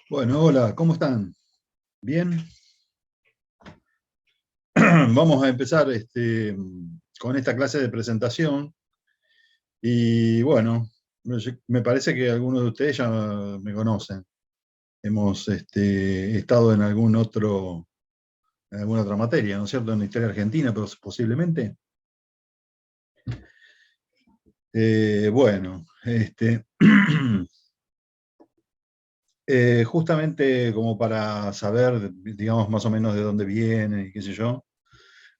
Bueno, hola, ¿cómo están? ¿Bien? Vamos a empezar con esta clase de presentación. Y bueno, me parece que algunos de ustedes ya me conocen. Hemos estado en en alguna otra materia, ¿no es cierto? En la historia argentina, pero posiblemente. Bueno, justamente como para saber, digamos, más o menos de dónde vienen y qué sé yo,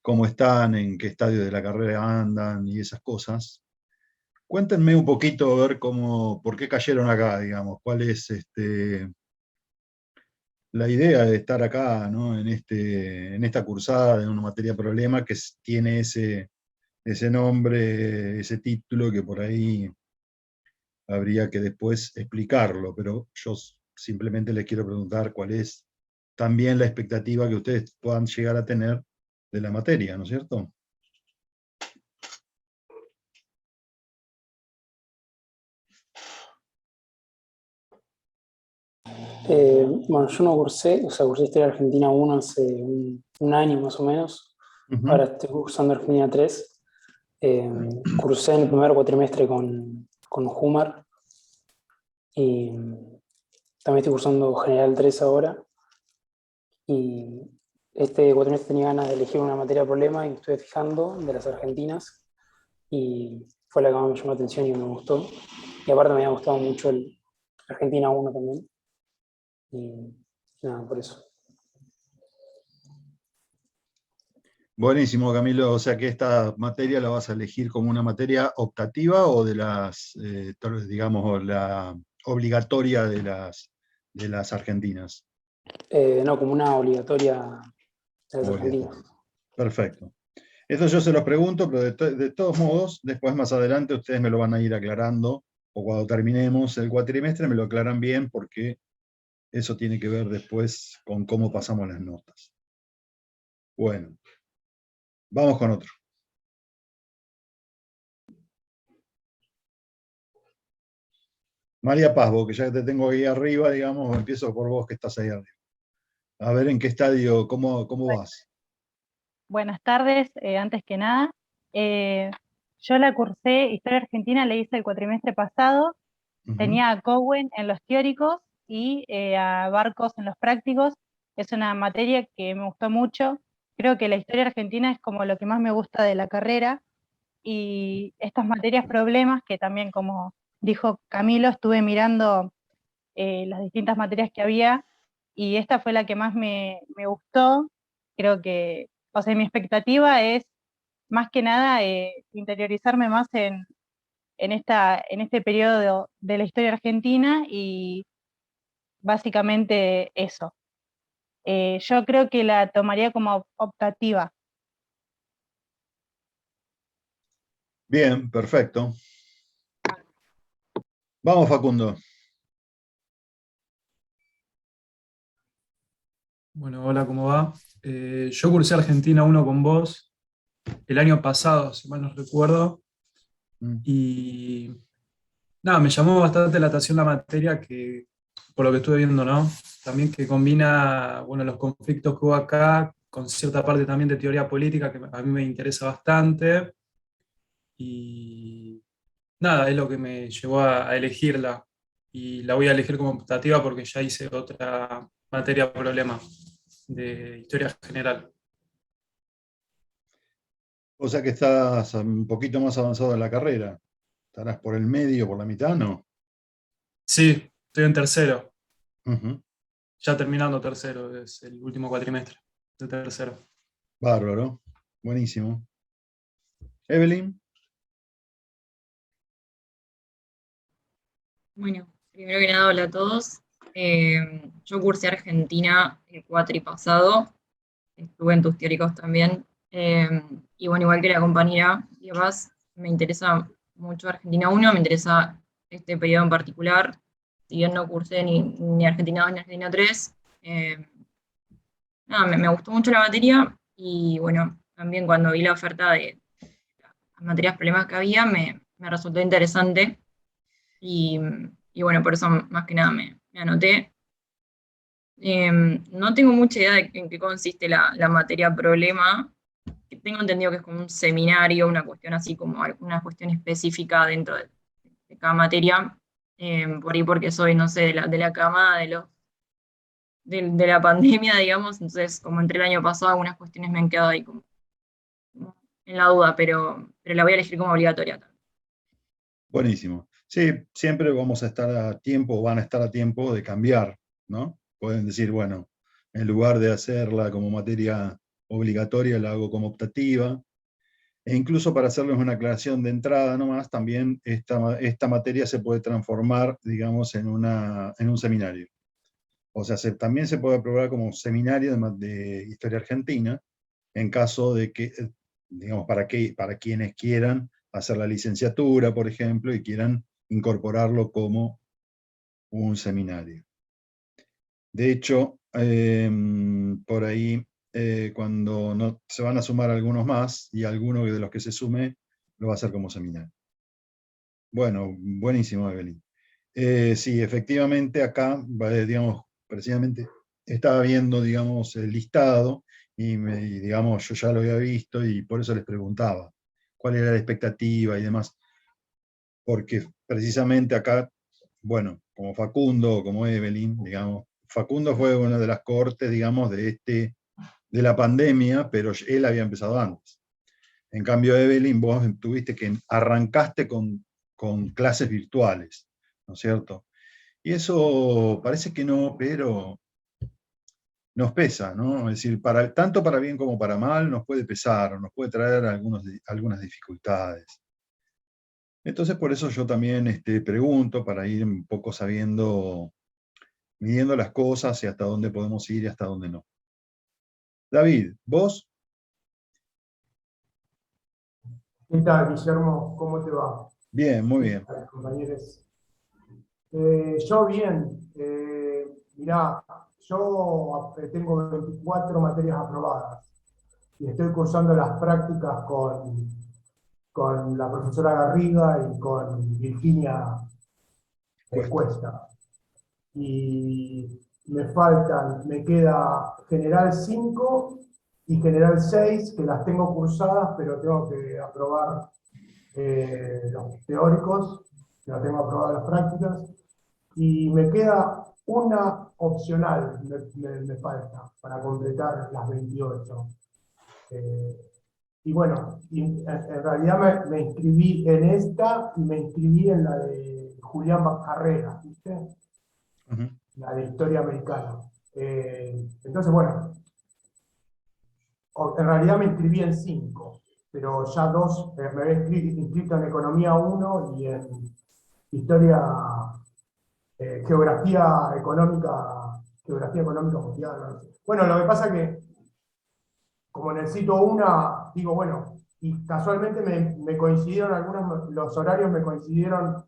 cómo están, en qué estadio de la carrera andan y esas cosas. Cuéntenme un poquito a ver por qué cayeron acá, digamos, cuál es la idea de estar acá, ¿no? En esta cursada, en una materia problema que tiene ese nombre, ese título que por ahí habría que después explicarlo, pero yo simplemente les quiero preguntar cuál es también la expectativa que ustedes puedan llegar a tener de la materia, ¿no es cierto? Bueno, yo no cursé, o sea, cursé Historia Argentina 1 hace un año más o menos. Ahora Ujú. estoy cursando Argentina 3. Cursé en el primer cuatrimestre con Humar y también estoy cursando General 3 ahora. Y este cuatrimestre tenía ganas de elegir una materia problema y me estuve fijando de las argentinas y fue la que más me llamó la atención y me gustó. Y aparte me había gustado mucho el Argentina 1 también. Y nada, por eso. Buenísimo, Camilo. O sea que esta materia la vas a elegir como una materia optativa o de digamos, o la obligatoria de las argentinas. No, como una obligatoria de las argentinas. Obligatoria. Perfecto. Eso yo se los pregunto, pero de todos modos, después más adelante ustedes me lo van a ir aclarando, o cuando terminemos el cuatrimestre me lo aclaran bien, porque eso tiene que ver después con cómo pasamos las notas. Bueno, vamos con otro. María Paz, vos que ya te tengo ahí arriba, digamos, empiezo por vos que estás ahí arriba. A ver en qué estadio, cómo vas. Buenas tardes, antes que nada. Eh, yo la cursé, Historia Argentina, le hice el cuatrimestre pasado, Ujú. tenía a Cowen en los teóricos y a Barcos en los prácticos. Es una materia que me gustó mucho. Creo que la historia argentina es como lo que más me gusta de la carrera y estas materias problemas que también, como dijo Camilo, estuve mirando las distintas materias que había y esta fue la que más me gustó. Creo que, o sea, mi expectativa es más que nada interiorizarme más en este periodo de la historia argentina y básicamente eso. Yo creo que la tomaría como optativa. Bien, perfecto. Vamos, Facundo. Bueno, hola, ¿cómo va? Yo cursé Argentina 1 con vos el año pasado, si mal no recuerdo, Mm. y nada, me llamó bastante la atención la materia que, por lo que estuve viendo, ¿no? También que combina, bueno, los conflictos que hubo acá con cierta parte también de teoría política que a mí me interesa bastante, y nada, es lo que me llevó a elegirla, y la voy a elegir como optativa porque ya hice otra materia problema de historia general. O sea que estás un poquito más avanzado en la carrera. ¿Estarás por el medio, por la mitad? No. Sí, estoy en tercero, Ujú. ya terminando tercero, es el último cuatrimestre de tercero. Bárbaro. Buenísimo. Evelyn. Bueno, primero que nada, hola a todos. Yo cursé Argentina el cuatri pasado, estuve en tus teóricos también. Y bueno, igual que la compañera y demás, me interesa mucho Argentina 1, me interesa este periodo en particular. Si bien no cursé ni Argentina 2 ni Argentina 3, nada, me gustó mucho la materia y bueno, también cuando vi la oferta de las materias problemas que había, me resultó interesante. Y, y bueno, por eso más que nada me anoté. No tengo mucha idea de en qué consiste la materia problema. Tengo entendido que es como un seminario, una cuestión así como una cuestión específica dentro de cada materia. Por ahí porque soy, no sé, de la cama de la pandemia, digamos, entonces como entré el año pasado, algunas cuestiones me han quedado ahí como en la duda, pero la voy a elegir como obligatoria también. Buenísimo. Sí, siempre vamos a estar a tiempo, van a estar a tiempo de cambiar, ¿no? Pueden decir, bueno, en lugar de hacerla como materia obligatoria, la hago como optativa. E incluso para hacerles una aclaración de entrada nomás, también esta materia se puede transformar, digamos, en un seminario. O sea, también se puede aprobar como seminario de Historia Argentina, en caso de que, digamos, para quienes quieran hacer la licenciatura, por ejemplo, y quieran incorporarlo como un seminario. De hecho, por ahí, cuando se van a sumar algunos más, y alguno de los que se sume lo va a hacer como seminario. Bueno, buenísimo, Evelyn. Sí, efectivamente, acá, digamos, precisamente estaba viendo, digamos, el listado, y, digamos, yo ya lo había visto, y por eso les preguntaba cuál era la expectativa y demás, porque precisamente acá, bueno, como Facundo, como Evelyn, digamos, Facundo fue una de las cohortes, digamos, de la pandemia, pero él había empezado antes. En cambio, Evelyn, vos tuviste que arrancaste con clases virtuales, ¿no es cierto? Y eso parece que no, pero nos pesa, ¿no? Es decir, tanto para bien como para mal nos puede pesar, nos puede traer algunas dificultades. Entonces, por eso yo también pregunto, para ir un poco sabiendo, midiendo las cosas y hasta dónde podemos ir y hasta dónde no. David, ¿vos? ¿Qué tal, Guillermo? ¿Cómo te va? Bien, muy bien. A los compañeros. Yo bien. Mirá, yo tengo 24 materias aprobadas y estoy cursando las prácticas con la profesora Garriga y con Virginia Cuesta. Y me queda General 5 y General 6, que las tengo cursadas, pero tengo que aprobar los teóricos, que las tengo aprobadas las prácticas, y me queda una opcional, me falta, para completar las 28. Y bueno, en realidad me inscribí en esta y me inscribí en la de Julián Carrera, ¿viste? Uh-huh. La de Historia Americana. Entonces, bueno, en realidad me inscribí en 5, pero ya 2, me había inscrito en Economía 1 y en Historia, Geografía Económica Mundial, ¿no? Bueno, lo que pasa es que, como necesito una, digo, bueno, y casualmente me coincidieron los horarios me coincidieron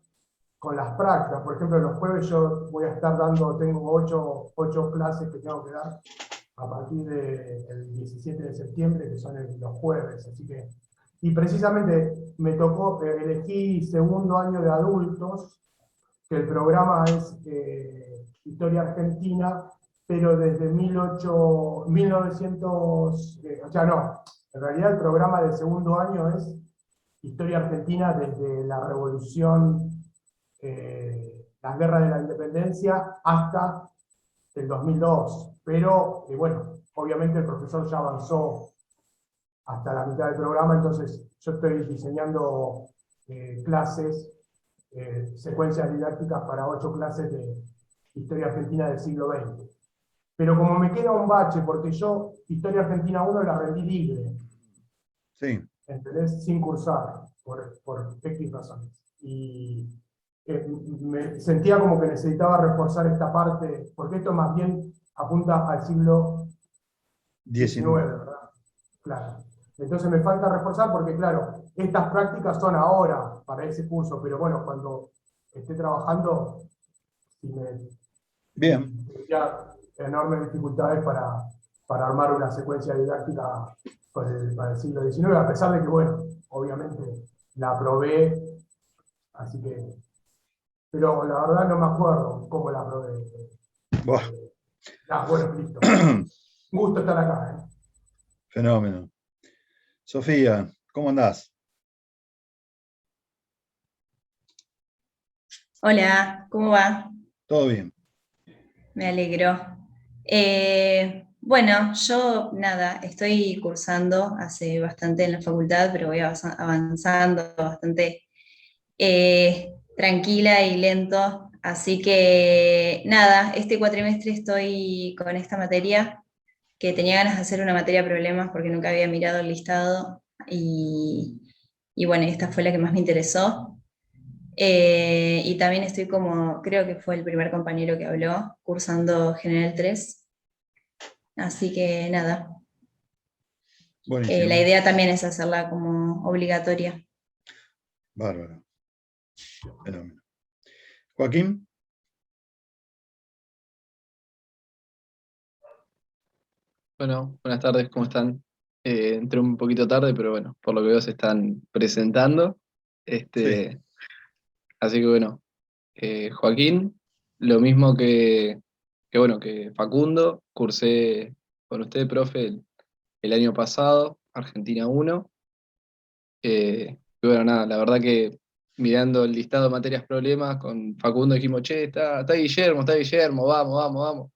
con las prácticas. Por ejemplo, los jueves yo voy a estar tengo 8 clases que tengo que dar a partir del 17 de septiembre, que son los jueves, así que, y precisamente me tocó, elegí segundo año de adultos, que el programa es Historia Argentina, pero desde 1900, ya no, en realidad el programa de segundo año es Historia Argentina desde la Revolución, las guerras de la independencia hasta el 2002, pero bueno, obviamente el profesor ya avanzó hasta la mitad del programa, entonces yo estoy diseñando clases, secuencias didácticas para 8 clases de Historia Argentina del siglo XX. Pero como me queda un bache, porque yo Historia Argentina 1 la rendí libre, Sí. ¿entendés? Sin cursar, por X razones. Y me sentía como que necesitaba reforzar esta parte, porque esto más bien apunta al siglo XIX, ¿verdad? Claro. Entonces me falta reforzar porque, claro, estas prácticas son ahora para ese curso, pero bueno, cuando esté trabajando, Bien. tendría enormes dificultades para armar una secuencia didáctica para el siglo XIX, a pesar de que, bueno, obviamente la aprobé, así que, pero la verdad no me acuerdo cómo la aprobé. Buah. Bueno, listo. Un gusto estar acá. Fenómeno. Sofía, ¿cómo andás? Hola, ¿cómo va? ¿Todo bien? Me alegro. Bueno, yo nada, estoy cursando hace bastante en la facultad, pero voy avanzando bastante tranquila y lento. Así que nada, este cuatrimestre estoy con esta materia que tenía ganas de hacer una materia de problemas porque nunca había mirado el listado y bueno, esta fue la que más me interesó. Y también estoy como, creo que fue el primer compañero que habló, cursando General 3. Así que nada, Buenísimo. la idea también es hacerla como obligatoria. Bárbaro. Fenómeno. Joaquín. Bueno, buenas tardes, ¿cómo están? Entré un poquito tarde, pero bueno, por lo que veo se están presentando. Sí. Así que bueno, Joaquín, lo mismo bueno, que Facundo, cursé con usted, profe, el año pasado, Argentina 1. Y bueno, nada, la verdad que mirando el listado de materias problemas, con Facundo dijimos, che, está Guillermo, vamos, vamos, vamos.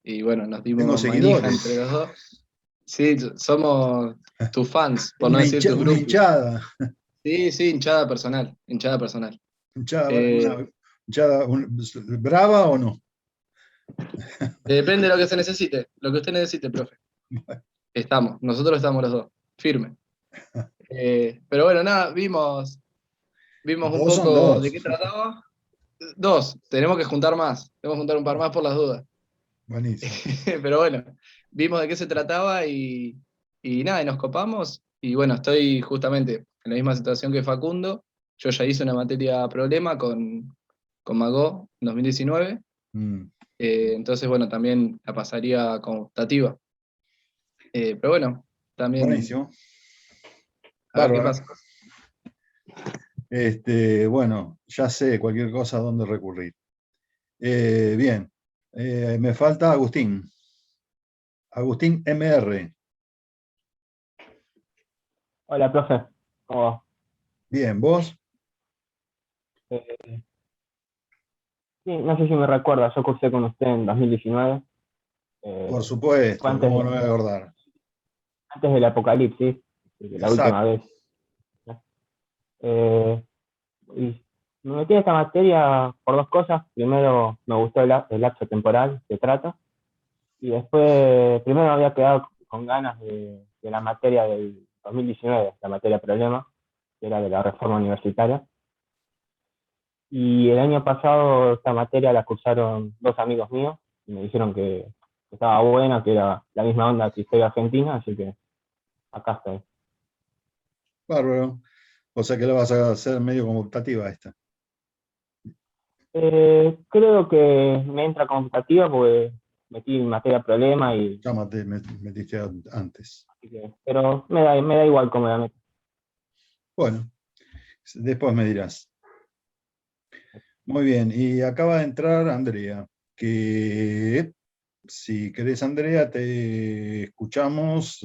Y bueno, nos Tengo dimos manija seguidores. entre los dos. Sí, somos tus fans, por no Una, decir tus una groupies. hinchada. Sí, sí, hinchada personal, hinchada personal. Hinchada, Eh, ¿brava o no? Depende de lo que se necesite, lo que usted necesite, profe. Nosotros estamos los dos, firme. Pero bueno, nada, vimos un Dos son poco de dos. qué trataba. Dos, tenemos que juntar más, tenemos que juntar un par más por las dudas. Buenísimo. Pero bueno, vimos de qué se trataba y nada, y nos copamos. Y bueno, estoy justamente en la misma situación que Facundo. Yo ya hice una materia problema con Magó en 2019. Mm, Entonces, bueno, también la pasaría como optativa. Pero bueno, también buenísimo. a ver qué Bárbaro. pasa. Bueno, ya sé cualquier cosa a dónde recurrir. Bien. Me falta Agustín. Agustín MR. Hola, profe. ¿Cómo va? Bien, ¿vos? Sí, no sé si me recuerda, yo cursé con usted en 2019. Por Fue supuesto, ¿cómo no me voy a acordar? antes del apocalipsis, de la última Exacto. vez. Eh, y me metí en esta materia por dos cosas. Primero, me gustó el lapso temporal que trata. Y después, primero me había quedado con ganas de la materia del 2019, la materia problema, que era de la reforma universitaria. Y el año pasado esta materia la cursaron dos amigos míos y me dijeron que estaba buena, que era la misma onda que historia argentina, así que acá estoy. Bárbaro. O sea que la vas a hacer medio como optativa esta. Creo que me entra computativa porque metí materia problema y Ya metiste antes. así pero me da igual cómo la meto. Bueno, después me dirás. Muy bien, y acaba de entrar Andrea, que si querés, Andrea, te escuchamos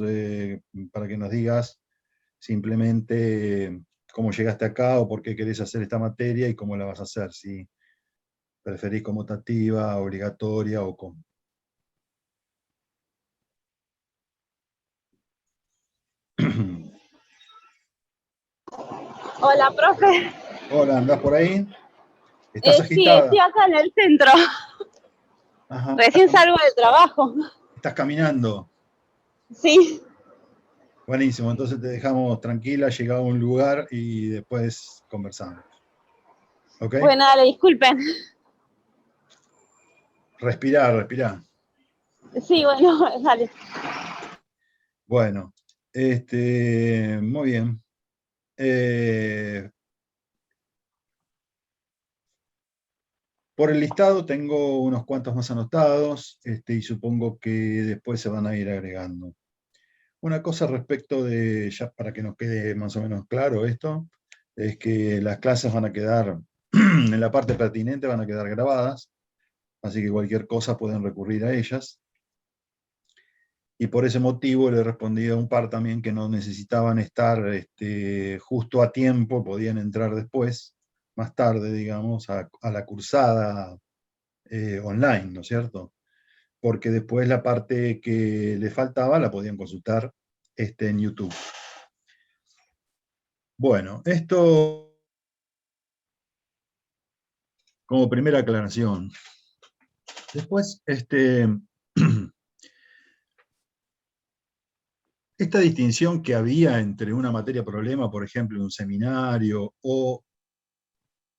para que nos digas simplemente cómo llegaste acá o por qué querés hacer esta materia y cómo la vas a hacer, si preferís como optativa, obligatoria o cómo. Hola, profe. Hola, ¿andás por ahí? ¿Estás Sí, estoy agitada? acá en el centro. Ajá. Recién salgo del trabajo. ¿Estás caminando? Sí. Buenísimo, entonces te dejamos tranquila, llega a un lugar y después conversamos. ¿Ok? Bueno, dale, disculpen. Respirá, respirá. Sí, bueno, dale. Bueno, muy bien. Por el listado tengo unos cuantos más anotados, y supongo que después se van a ir agregando. Una cosa respecto de, ya para que nos quede más o menos claro esto, es que las clases van a quedar, en la parte pertinente van a quedar grabadas, así que cualquier cosa pueden recurrir a ellas. Y por ese motivo le respondí a un par también que no necesitaban estar justo a tiempo, podían entrar después, más tarde, digamos, a la cursada online, ¿no es cierto? Porque después la parte que le faltaba la podían consultar en YouTube. Bueno, esto como primera aclaración. Después, esta distinción que había entre una materia problema, por ejemplo, un seminario, o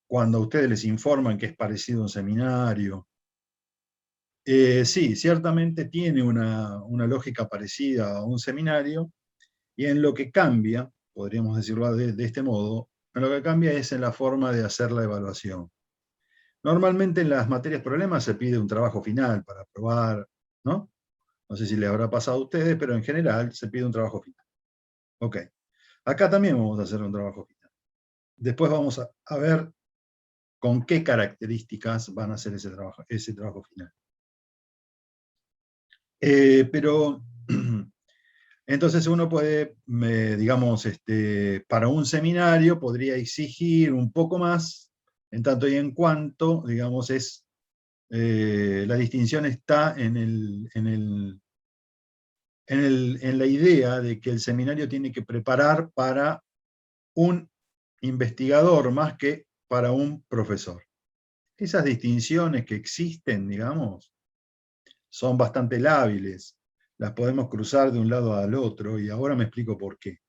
cuando a ustedes les informan que es parecido a un seminario, sí, ciertamente tiene una lógica parecida a un seminario, y en lo que cambia, podríamos decirlo de este modo, en lo que cambia es en la forma de hacer la evaluación. Normalmente en las materias problemas se pide un trabajo final para probar, ¿no? No sé si les habrá pasado a ustedes, pero en general se pide un trabajo final. Ok. Acá también vamos a hacer un trabajo final. Después vamos a ver con qué características van a hacer ese trabajo final. Pero, entonces uno puede, digamos, para un seminario podría exigir un poco más, en tanto y en cuanto, digamos, la distinción está en la idea de que el seminario tiene que preparar para un investigador más que para un profesor. Esas distinciones que existen, digamos, son bastante lábiles. Las podemos cruzar de un lado al otro, y ahora me explico por qué.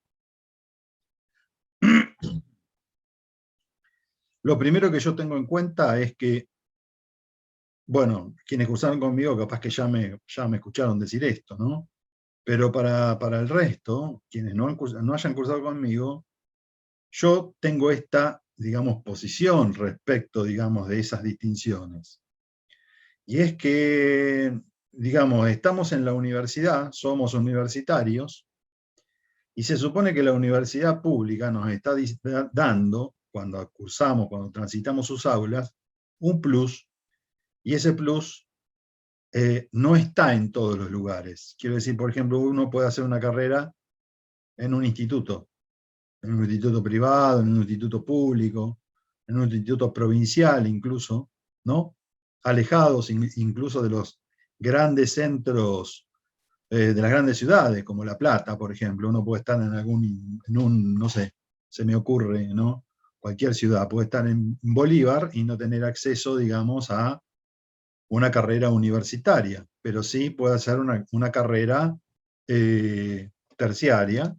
Lo primero que yo tengo en cuenta es que, bueno, quienes cursaron conmigo capaz que ya me escucharon decir esto, ¿no? Pero para el resto, quienes no hayan cursado conmigo, yo tengo esta, digamos, posición respecto, digamos, de esas distinciones. Y es que, digamos, estamos en la universidad, somos universitarios, y se supone que la universidad pública nos está dando, cuando cursamos, cuando transitamos sus aulas, un plus, y ese plus no está en todos los lugares. Quiero decir, por ejemplo, uno puede hacer una carrera en un instituto privado, en un instituto público, en un instituto provincial incluso, ¿no? Alejados incluso de los grandes centros, de las grandes ciudades, como La Plata, por ejemplo. Uno puede estar no sé, se me ocurre, ¿no? Cualquier ciudad, puede estar en Bolívar y no tener acceso, digamos, a una carrera universitaria, pero sí puede hacer una carrera terciaria,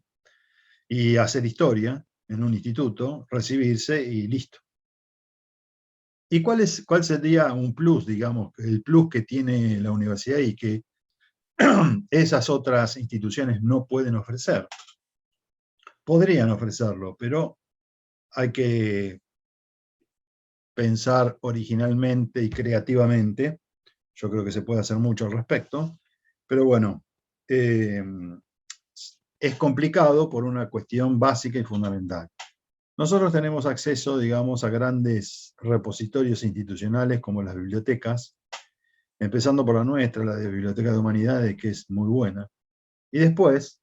y hacer historia en un instituto, recibirse y listo. ¿Y cuál sería un plus, digamos, el plus que tiene la universidad y que esas otras instituciones no pueden ofrecer? Podrían ofrecerlo, pero hay que pensar originalmente y creativamente. Yo creo que se puede hacer mucho al respecto, pero bueno, es complicado por una cuestión básica y fundamental. Nosotros tenemos acceso, digamos, a grandes repositorios institucionales como las bibliotecas, empezando por la nuestra, la de Biblioteca de Humanidades, que es muy buena. Y después,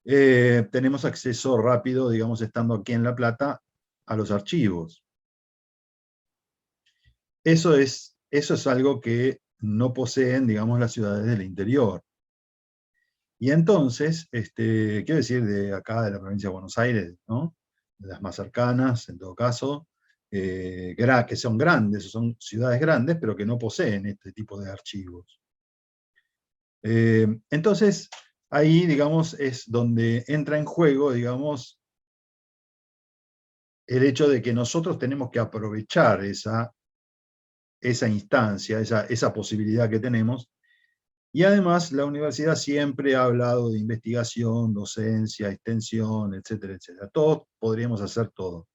tenemos acceso rápido, digamos, estando aquí en La Plata, a los archivos. Eso es algo que no poseen, digamos, las ciudades del interior. Y entonces, quiero decir de acá, de la provincia de Buenos Aires, ¿no? De las más cercanas, en todo caso, que son grandes, son ciudades grandes, pero que no poseen este tipo de archivos. Entonces, ahí, digamos, es donde entra en juego, digamos, el hecho de que nosotros tenemos que aprovechar esa instancia, esa posibilidad que tenemos. Y además, la universidad siempre ha hablado de investigación, docencia, extensión, etcétera, etcétera. Todos podríamos hacer todo.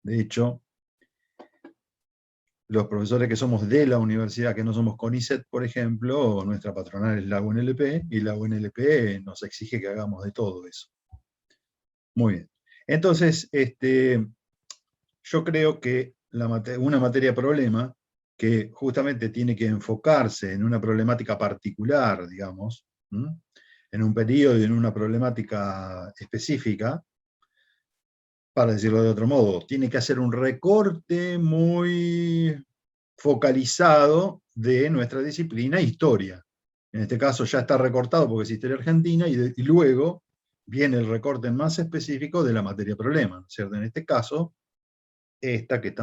De hecho, los profesores que somos de la universidad, que no somos CONICET, por ejemplo, nuestra patronal es la UNLP, y la UNLP nos exige que hagamos de todo eso. Muy bien. Entonces, yo creo que una materia problema que justamente tiene que enfocarse en una problemática particular, digamos, en un periodo y en una problemática específica, para decirlo de otro modo, tiene que hacer un recorte muy focalizado de nuestra disciplina, historia. En este caso ya está recortado porque es historia argentina, y luego viene el recorte más específico de la materia problema, ¿no es cierto? En este caso, esta que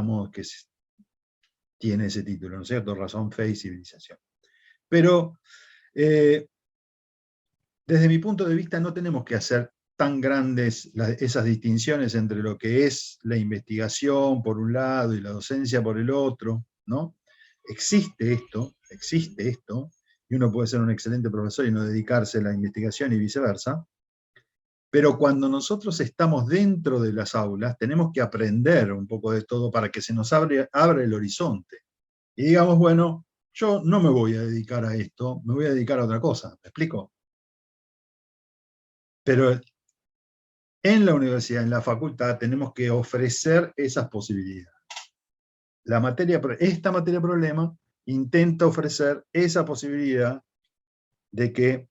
tiene ese título, ¿no es cierto? Razón, fe y civilización. Pero, desde mi punto de vista, no tenemos que hacer tan grandes esas distinciones entre lo que es la investigación por un lado y la docencia por el otro, ¿no? Existe esto, y uno puede ser un excelente profesor y no dedicarse a la investigación y viceversa, pero cuando nosotros estamos dentro de las aulas, tenemos que aprender un poco de todo para que se nos abra el horizonte. Y digamos, bueno, yo no me voy a dedicar a esto, me voy a dedicar a otra cosa, ¿me explico? Pero en la universidad, en la facultad, tenemos que ofrecer esas posibilidades. Esta materia problema intenta ofrecer esa posibilidad de que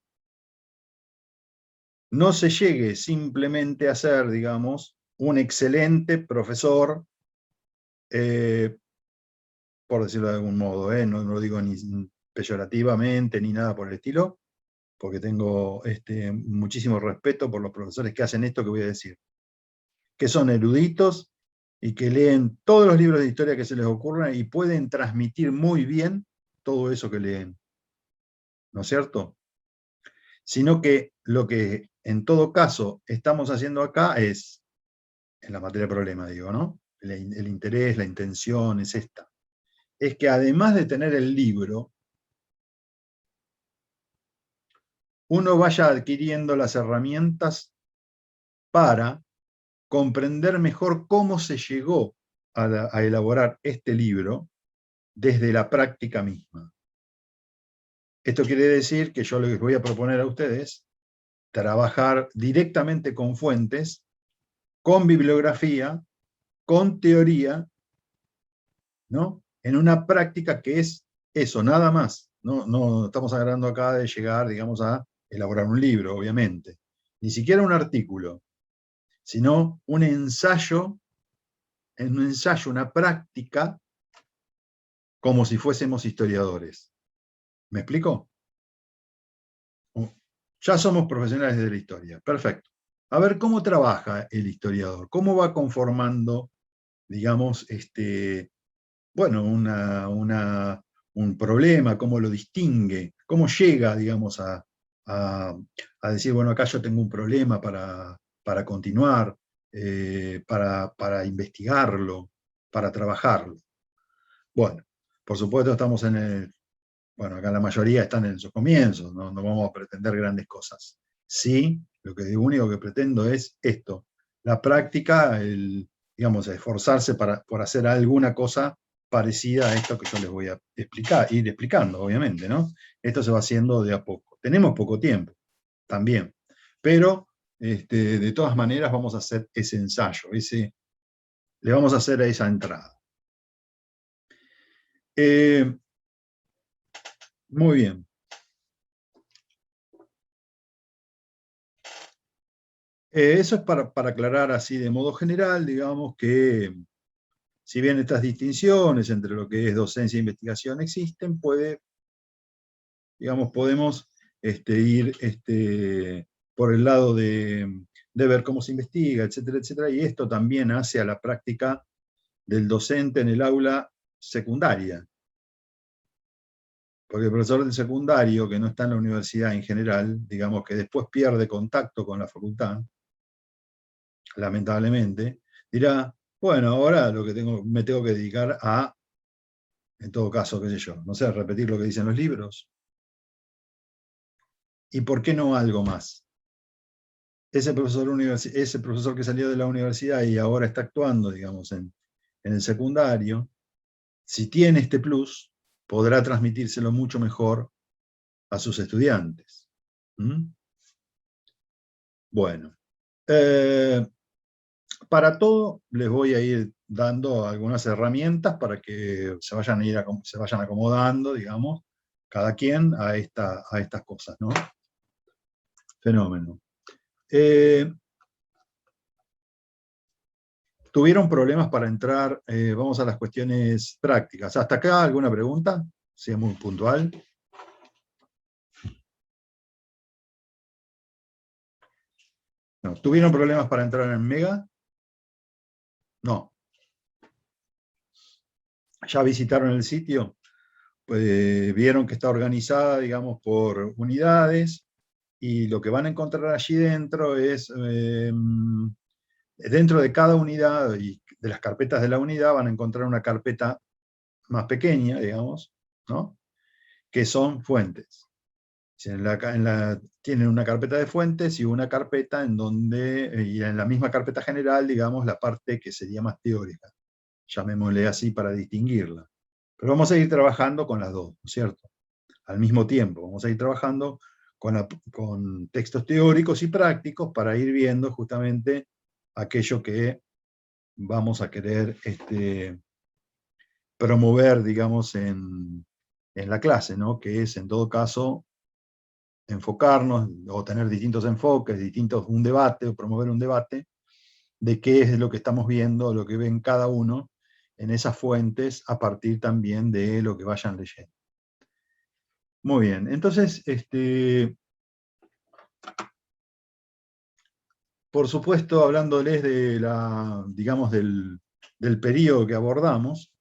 no se llegue simplemente a ser, digamos, un excelente profesor, por decirlo de algún modo, no lo digo ni peyorativamente ni nada por el estilo, porque tengo muchísimo respeto por los profesores que hacen esto que voy a decir, que son eruditos y que leen todos los libros de historia que se les ocurran y pueden transmitir muy bien todo eso que leen, ¿no es cierto? Sino que lo que en todo caso estamos haciendo acá es, en la materia problema digo, ¿no? El interés, la intención es esta. Es que además de tener el libro, uno vaya adquiriendo las herramientas para comprender mejor cómo se llegó a elaborar este libro desde la práctica misma. Esto quiere decir que yo les voy a proponer a ustedes trabajar directamente con fuentes, con bibliografía, con teoría, ¿no? En una práctica que es eso, nada más. No estamos hablando acá de llegar, digamos, a elaborar un libro, obviamente. Ni siquiera un artículo, sino un ensayo, una práctica, como si fuésemos historiadores. ¿Me explico? Ya somos profesionales de la historia, perfecto. A ver cómo trabaja el historiador, cómo va conformando, digamos, bueno, un problema, cómo lo distingue, cómo llega, digamos, a decir, bueno, acá yo tengo un problema para continuar, para investigarlo, para trabajarlo. Bueno, por supuesto estamos bueno, acá la mayoría están en sus comienzos, no vamos a pretender grandes cosas. Sí, lo único que pretendo es esto, la práctica, digamos, esforzarse por hacer alguna cosa parecida a esto que yo les voy a ir explicando, obviamente, ¿no? Esto se va haciendo de a poco. Tenemos poco tiempo, también, pero de todas maneras vamos a hacer ese ensayo, le vamos a hacer a esa entrada. Muy bien. Eso es para aclarar así de modo general, digamos que si bien estas distinciones entre lo que es docencia e investigación existen, podemos ir por el lado de ver cómo se investiga, etcétera, etcétera, y esto también hace a la práctica del docente en el aula secundaria. Porque el profesor del secundario, que no está en la universidad en general, digamos que después pierde contacto con la facultad, lamentablemente, dirá, bueno, ahora me tengo que dedicar a, en todo caso, qué sé yo, no sé, repetir lo que dicen los libros. ¿Y por qué no algo más? Ese profesor que salió de la universidad y ahora está actuando, digamos, en el secundario, si tiene este plus, podrá transmitírselo mucho mejor a sus estudiantes. ¿Mm? Bueno. Para todo les voy a ir dando algunas herramientas para que se vayan acomodando, digamos, cada quien a estas cosas, ¿no? Fenómeno. ¿Tuvieron problemas para entrar? Vamos a las cuestiones prácticas. ¿Hasta acá alguna pregunta? Si es muy puntual. No. ¿Tuvieron problemas para entrar en Mega? No. ¿Ya visitaron el sitio? Pues vieron que está organizada, digamos, por unidades, y lo que van a encontrar allí dentro es, dentro de cada unidad y de las carpetas de la unidad van a encontrar una carpeta más pequeña, digamos, ¿no? Que son fuentes. Tienen una carpeta de fuentes y una carpeta en donde, y en la misma carpeta general, digamos, la parte que sería más teórica. Llamémosle así para distinguirla. Pero vamos a ir trabajando con las dos, ¿no es cierto? Al mismo tiempo, vamos a ir trabajando con textos teóricos y prácticos para ir viendo justamente aquello que vamos a querer promover, digamos, en la clase, ¿no? Que es, en todo caso, enfocarnos o tener distintos enfoques, un debate, o promover un debate de qué es lo que estamos viendo, lo que ven cada uno en esas fuentes, a partir también de lo que vayan leyendo. Muy bien, entonces, por supuesto, hablándoles de digamos, del periodo que abordamos,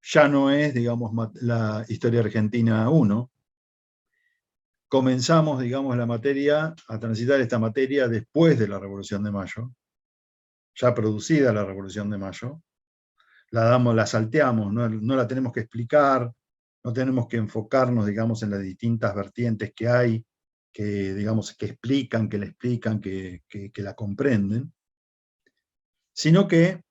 ya no es, digamos, la historia argentina 1. Comenzamos, digamos, a transitar esta materia después de la Revolución de Mayo, ya producida la Revolución de Mayo. La salteamos, no la tenemos que explicar, no tenemos que enfocarnos, digamos, en las distintas vertientes que hay, que, digamos, que explican, que la explican, que la comprenden, sino que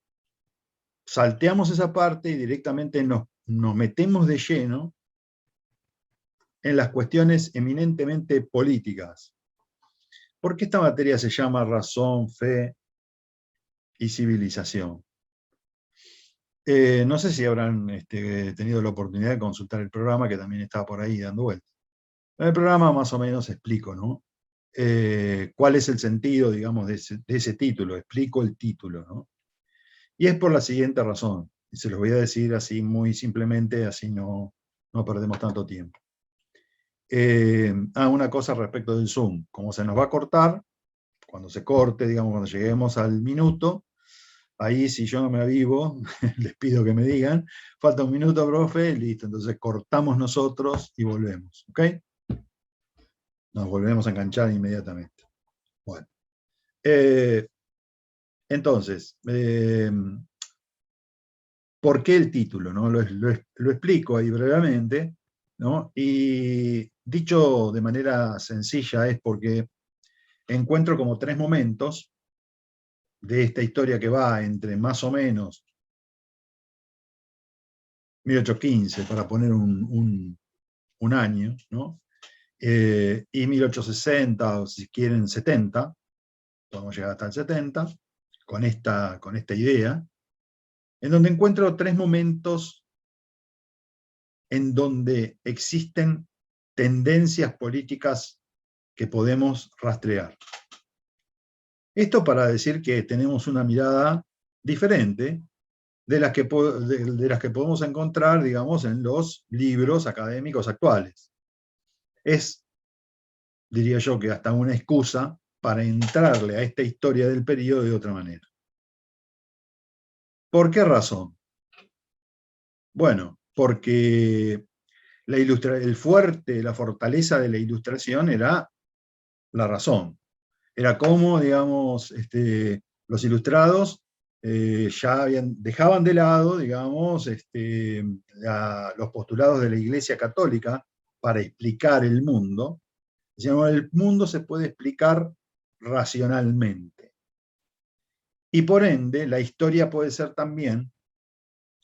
salteamos esa parte y directamente nos metemos de lleno en las cuestiones eminentemente políticas. ¿Por qué esta materia se llama razón, fe y civilización? No sé si habrán tenido la oportunidad de consultar el programa, que también estaba por ahí dando vueltas. En el programa más o menos explico, ¿no? ¿Cuál es el sentido, digamos, de ese título? Explico el título, ¿no? Y es por la siguiente razón, y se los voy a decir así muy simplemente, así no perdemos tanto tiempo. Una cosa respecto del Zoom. Como se nos va a cortar, cuando se corte, digamos, cuando lleguemos al minuto, ahí, si yo no me avivo, les pido que me digan, falta un minuto, profe, listo, entonces cortamos nosotros y volvemos, ¿ok? Nos volvemos a enganchar inmediatamente. Bueno. Entonces, ¿por qué el título? ¿No? Lo explico ahí brevemente, ¿no? Y dicho de manera sencilla es porque encuentro como 3 momentos de esta historia que va entre más o menos 1815, para poner un año, ¿no? Y 1860, o si quieren 70, podemos llegar hasta el 70, con esta idea, en donde encuentro 3 momentos en donde existen tendencias políticas que podemos rastrear. Esto para decir que tenemos una mirada diferente de las que podemos encontrar, digamos, en los libros académicos actuales. Es, diría yo, que hasta una excusa para entrarle a esta historia del periodo de otra manera. ¿Por qué razón? Bueno, porque la fortaleza de la Ilustración era la razón. Era como, digamos, los ilustrados dejaban de lado, digamos, los postulados de la Iglesia Católica para explicar el mundo. Decían, el mundo se puede explicar racionalmente. Y por ende, la historia puede ser también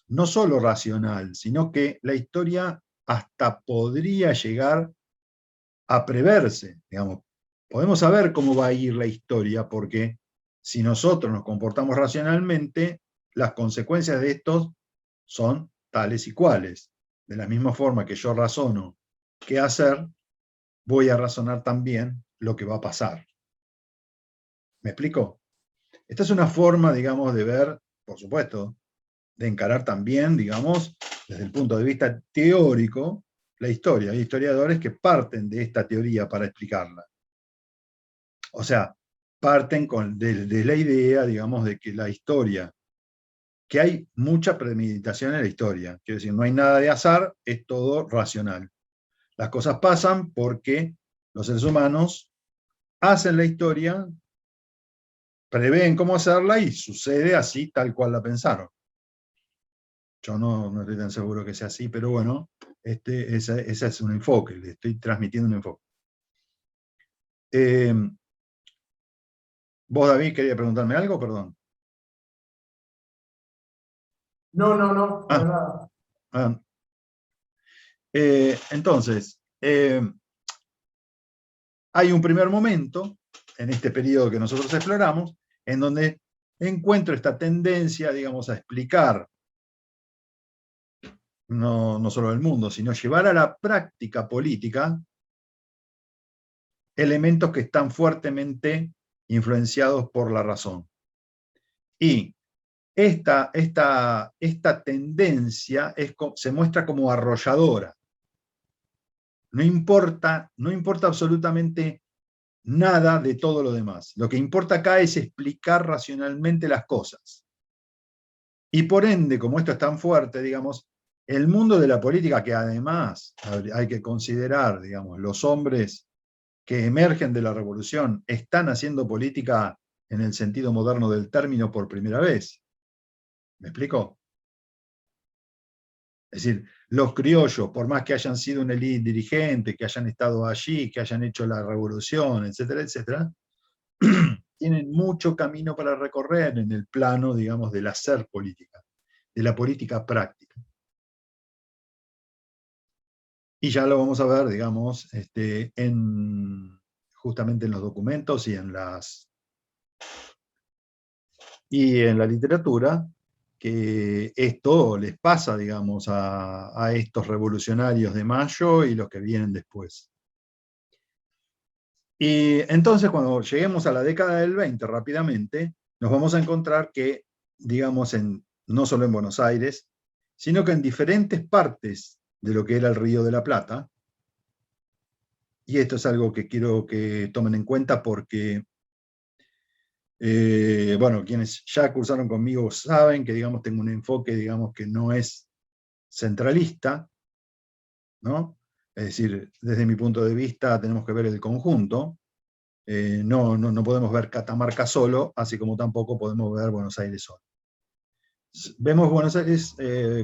no solo racional, sino que la historia hasta podría llegar a preverse, digamos. Podemos saber cómo va a ir la historia porque si nosotros nos comportamos racionalmente, las consecuencias de estos son tales y cuales. De la misma forma que yo razono qué hacer, voy a razonar también lo que va a pasar. ¿Me explico? Esta es una forma, digamos, de ver, por supuesto, de encarar también, digamos, desde el punto de vista teórico, la historia. Hay historiadores que parten de esta teoría para explicarla. O sea, parten de la idea, digamos, de que la historia, que hay mucha premeditación en la historia. Quiero decir, no hay nada de azar, es todo racional. Las cosas pasan porque los seres humanos hacen la historia, prevén cómo hacerla y sucede así tal cual la pensaron. Yo no estoy tan seguro que sea así, pero bueno, ese es un enfoque, le estoy transmitiendo un enfoque. ¿Vos, David, quería preguntarme algo? Perdón. No, para nada. Entonces, hay un primer momento, en este periodo que nosotros exploramos, en donde encuentro esta tendencia, digamos, a explicar no solo el mundo, sino llevar a la práctica política elementos que están fuertemente influenciados por la razón. Y esta tendencia se muestra como arrolladora. No importa absolutamente nada de todo lo demás. Lo que importa acá es explicar racionalmente las cosas. Y por ende, como esto es tan fuerte, digamos, el mundo de la política, que además hay que considerar, digamos, los hombres que emergen de la revolución están haciendo política en el sentido moderno del término por primera vez. ¿Me explico? Es decir, los criollos, por más que hayan sido una élite dirigente, que hayan estado allí, que hayan hecho la revolución, etcétera, etcétera, tienen mucho camino para recorrer en el plano, digamos, del hacer política, de la política práctica. Y ya lo vamos a ver, digamos, justamente en los documentos y en la literatura, que esto les pasa, digamos, a estos revolucionarios de Mayo y los que vienen después. Y entonces, cuando lleguemos a la década del 20, rápidamente, nos vamos a encontrar que, digamos, no solo en Buenos Aires, sino que en diferentes partes de lo que era el Río de la Plata, y esto es algo que quiero que tomen en cuenta porque, bueno, quienes ya cursaron conmigo saben que, digamos, tengo un enfoque, digamos, que no es centralista, ¿no? Es decir, desde mi punto de vista tenemos que ver el conjunto. No podemos ver Catamarca solo, así como tampoco podemos ver Buenos Aires solo. Vemos Buenos Aires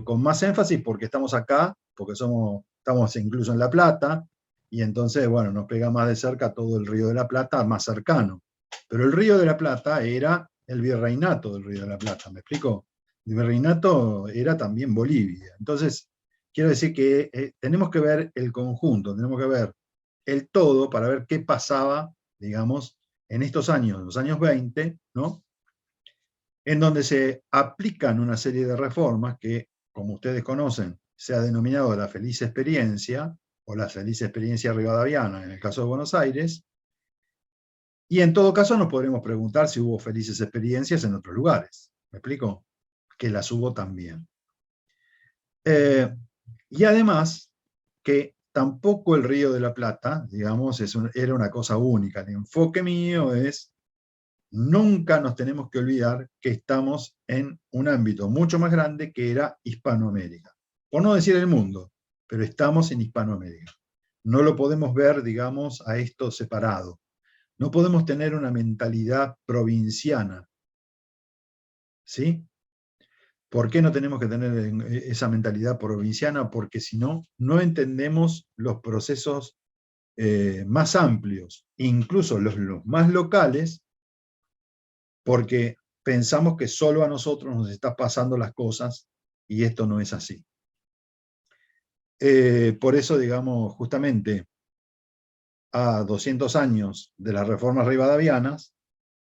con más énfasis porque estamos acá, porque estamos incluso en La Plata, y entonces, bueno, nos pega más de cerca todo el Río de la Plata, más cercano. Pero el Río de la Plata era el virreinato del Río de la Plata, ¿me explico? El virreinato era también Bolivia. Entonces, quiero decir que tenemos que ver el conjunto, tenemos que ver el todo para ver qué pasaba, digamos, en estos años, los años 20, ¿no? En donde se aplican una serie de reformas que, como ustedes conocen, se ha denominado la feliz experiencia, o la feliz experiencia rivadaviana, en el caso de Buenos Aires, y en todo caso nos podremos preguntar si hubo felices experiencias en otros lugares. ¿Me explico? Que las hubo también. Y además, que tampoco el Río de la Plata, digamos, era una cosa única. El enfoque mío es, nunca nos tenemos que olvidar que estamos en un ámbito mucho más grande que era Hispanoamérica. Por no decir el mundo, pero estamos en Hispanoamérica. No lo podemos ver, digamos, a esto separado. No podemos tener una mentalidad provinciana. ¿Sí? ¿Por qué no tenemos que tener esa mentalidad provinciana? Porque si no, no entendemos los procesos más amplios, incluso los más locales, porque pensamos que solo a nosotros nos están pasando las cosas, y esto no es así. Por eso, digamos, justamente a 200 años de las reformas rivadavianas,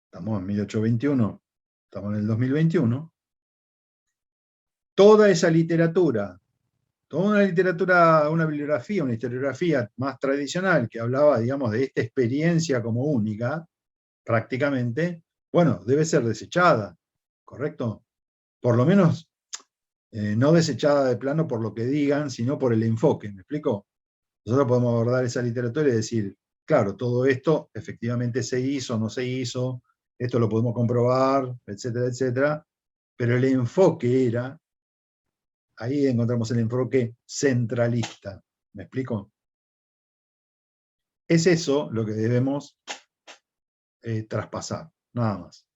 estamos en 1821, estamos en el 2021, toda esa literatura, toda una literatura, una bibliografía, una historiografía más tradicional que hablaba, digamos, de esta experiencia como única, prácticamente, bueno, debe ser desechada, ¿correcto? Por lo menos no desechada de plano por lo que digan, sino por el enfoque, ¿me explico? Nosotros podemos abordar esa literatura y decir, claro, todo esto efectivamente se hizo, no se hizo, esto lo podemos comprobar, etcétera, etcétera, pero el enfoque era, ahí encontramos el enfoque centralista, ¿me explico? Es eso lo que debemos traspasar, nada más.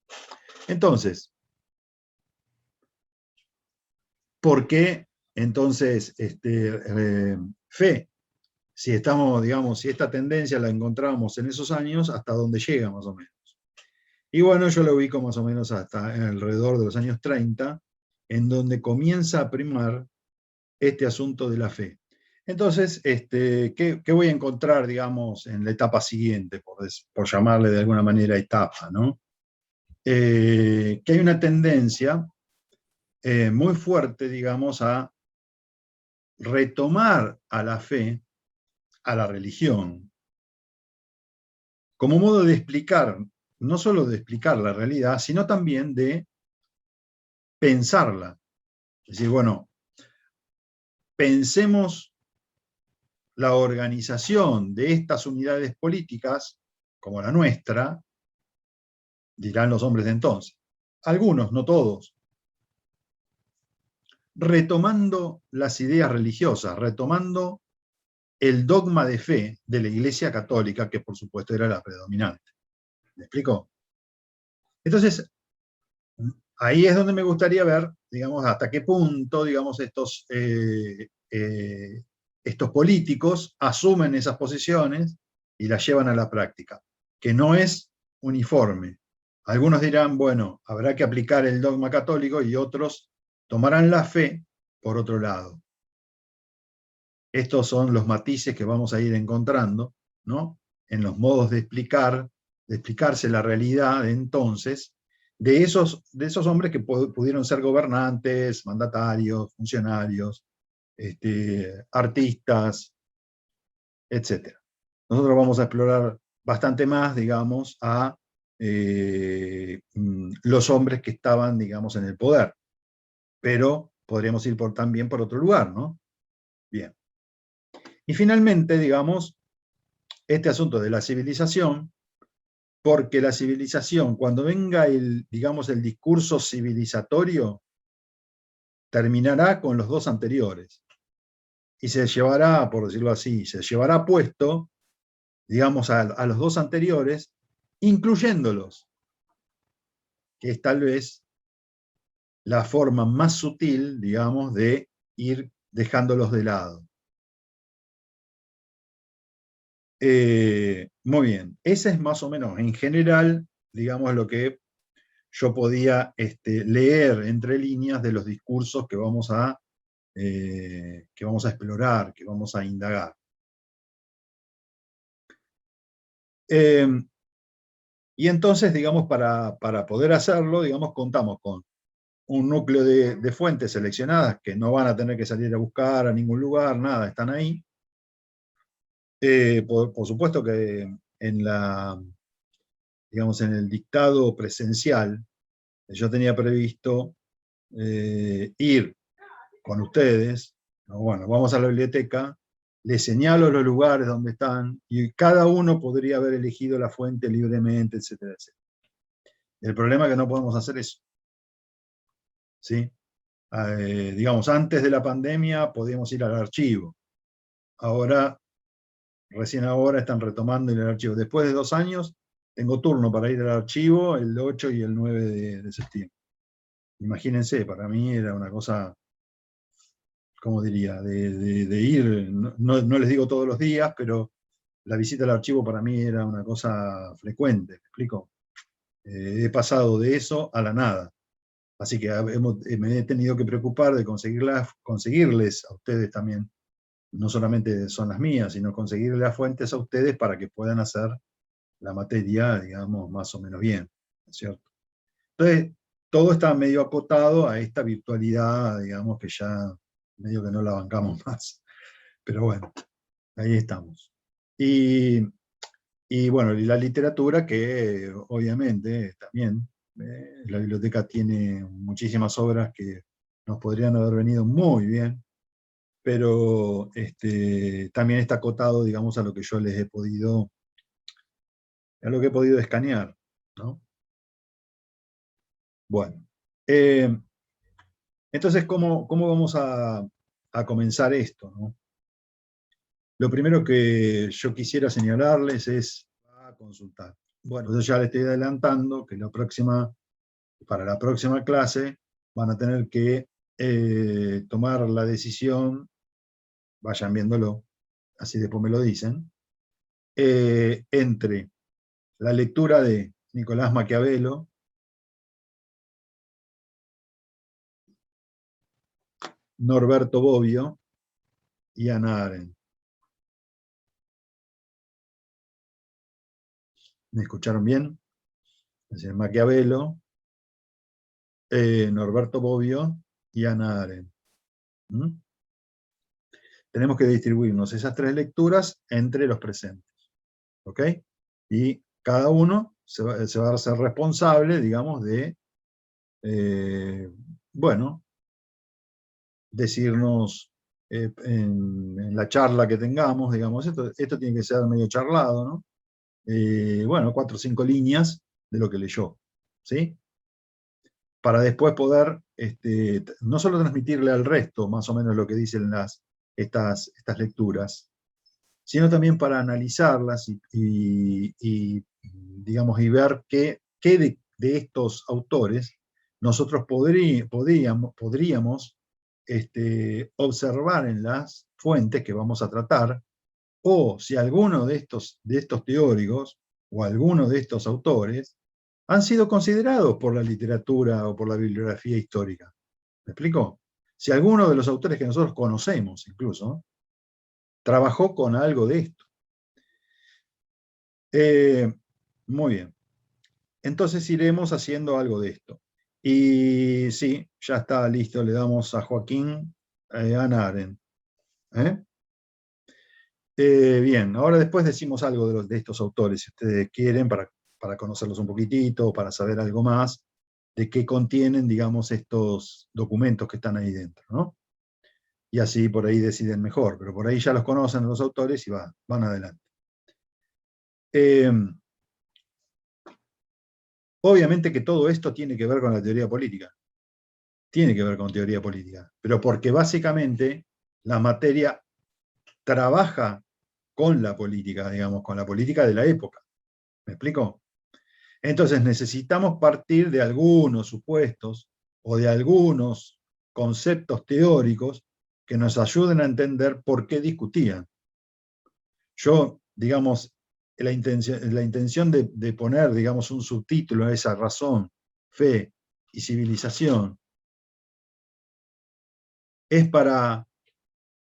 Entonces, ¿por qué entonces fe? Si estamos, digamos, si esta tendencia la encontramos en esos años, ¿hasta dónde llega más o menos? Y bueno, yo lo ubico más o menos hasta alrededor de los años 30, en donde comienza a primar este asunto de la fe. Entonces, ¿qué voy a encontrar, digamos, en la etapa siguiente, por llamarle de alguna manera etapa, ¿no? Que hay una tendencia muy fuerte, digamos, a retomar a la fe, a la religión, como modo de explicar, no solo de explicar la realidad, sino también de pensarla. Es decir, bueno, pensemos la organización de estas unidades políticas, como la nuestra, dirán los hombres de entonces. Algunos, no todos. Retomando las ideas religiosas, retomando el dogma de fe de la Iglesia Católica, que por supuesto era la predominante. ¿Me explico? Entonces, ahí es donde me gustaría ver, digamos, hasta qué punto, digamos, estos políticos asumen esas posiciones y las llevan a la práctica, que no es uniforme. Algunos dirán, bueno, habrá que aplicar el dogma católico, y otros tomarán la fe por otro lado. Estos son los matices que vamos a ir encontrando, ¿no? En los modos de explicarse la realidad de entonces, de esos hombres que pudieron ser gobernantes, mandatarios, funcionarios, artistas, etc. Nosotros vamos a explorar bastante más, digamos, a los hombres que estaban, digamos, en el poder. Pero podríamos ir también por otro lugar, ¿no? Bien. Y finalmente, digamos, este asunto de la civilización, porque la civilización, cuando venga digamos, el discurso civilizatorio, terminará con los dos anteriores. Y se llevará, por decirlo así, se llevará puesto, digamos, a los dos anteriores, incluyéndolos, que es tal vez la forma más sutil, digamos, de ir dejándolos de lado. Muy bien, ese es más o menos, en general, digamos, lo que yo podía leer entre líneas de los discursos que vamos a explorar, que vamos a indagar. Y entonces, digamos, para poder hacerlo, digamos, contamos con un núcleo de fuentes seleccionadas que no van a tener que salir a buscar a ningún lugar, nada, están ahí. Por supuesto que digamos, en el dictado presencial, yo tenía previsto ir con ustedes, bueno, vamos a la biblioteca, les señalo los lugares donde están, y cada uno podría haber elegido la fuente libremente, etcétera, etcétera. El problema es que no podemos hacer eso. ¿Sí? Digamos, antes de la pandemia podíamos ir al archivo. Recién ahora están retomando el archivo. Después de 2 años, tengo turno para ir al archivo el 8 y el 9 de septiembre. Imagínense, para mí era una cosa, ¿cómo diría? De ir, no les digo todos los días, pero la visita al archivo para mí era una cosa frecuente, ¿me explico? He pasado de eso a la nada. Así que me he tenido que preocupar de conseguirles a ustedes también, no solamente son las mías, sino conseguirles las fuentes a ustedes para que puedan hacer la materia, digamos, más o menos bien. ¿no es cierto? Entonces, todo está medio acotado a esta virtualidad, digamos, que ya medio que no la bancamos más. Pero bueno, ahí estamos. Y bueno, y la literatura que obviamente también, la biblioteca tiene muchísimas obras que nos podrían haber venido muy bien, pero también está acotado, digamos, a lo que yo les he podido, a lo que he podido escanear, ¿no? Bueno, entonces, ¿cómo vamos a comenzar esto, ¿no? Lo primero que yo quisiera señalarles es a consultar. Bueno, yo ya les estoy adelantando que para la próxima clase van a tener que tomar la decisión, vayan viéndolo, así después me lo dicen, entre la lectura de Nicolás Maquiavelo, Norberto Bobbio y Hannah Arendt. ¿Me escucharon bien? Es decir, Maquiavelo, Norberto Bobbio y Hannah Arendt. ¿Mm? Tenemos que distribuirnos esas tres lecturas entre los presentes. ¿Ok? Y cada uno se va a ser responsable, digamos, de, bueno, decirnos en la charla que tengamos, digamos, esto tiene que ser medio charlado, ¿no? Bueno, 4 o 5 líneas de lo que leyó, ¿sí? Para después poder no solo transmitirle al resto más o menos lo que dicen estas lecturas, sino también para analizarlas digamos, y ver qué de estos autores nosotros podríamos observar en las fuentes que vamos a tratar, o si alguno de estos teóricos o alguno de estos autores han sido considerados por la literatura o por la bibliografía histórica. ¿Me explico? Si alguno de los autores que nosotros conocemos incluso trabajó con algo de esto. Muy bien. Entonces iremos haciendo algo de esto. Y sí, ya está listo, le damos a Joaquín Hannah Arendt. Bien, ahora después decimos algo de estos autores, si ustedes quieren, para conocerlos un poquitito, para saber algo más de qué contienen, digamos, estos documentos que están ahí dentro, ¿no? Y así por ahí deciden mejor, pero por ahí ya los conocen los autores y van adelante. Obviamente que todo esto tiene que ver con la teoría política. Tiene que ver con teoría política, pero porque básicamente la materia trabaja con la política, digamos, con la política de la época. ¿Me explico? Entonces necesitamos partir de algunos supuestos o de algunos conceptos teóricos que nos ayuden a entender por qué discutían. Yo, digamos, la intención de poner, digamos, un subtítulo a esa razón, fe y civilización, es para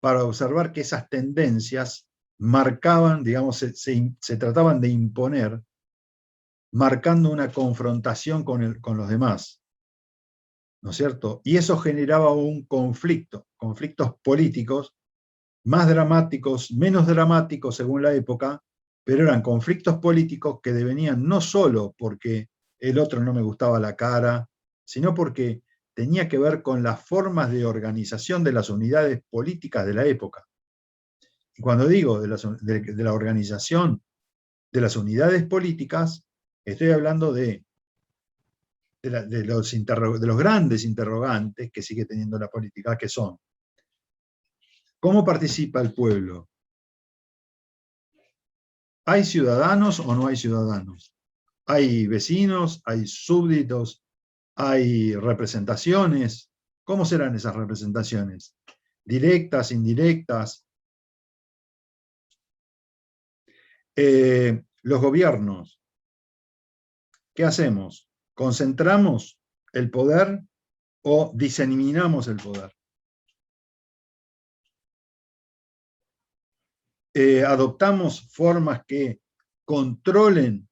observar que esas tendencias marcaban, digamos, se trataban de imponer, marcando una confrontación con los demás, ¿no es cierto? Y eso generaba un conflicto, conflictos políticos, más dramáticos, menos dramáticos según la época, pero eran conflictos políticos que devenían no solo porque el otro no me gustaba la cara, sino porque tenía que ver con las formas de organización de las unidades políticas de la época. Y cuando digo de la organización de las unidades políticas, estoy hablando de los grandes interrogantes que sigue teniendo la política, que son: ¿cómo participa el pueblo? ¿Hay ciudadanos o no hay ciudadanos? ¿Hay vecinos? ¿Hay súbditos? ¿Hay representaciones? ¿Cómo serán esas representaciones? ¿Directas, indirectas? Los gobiernos, ¿qué hacemos? ¿Concentramos el poder o diseminamos el poder? ¿Adoptamos formas que controlen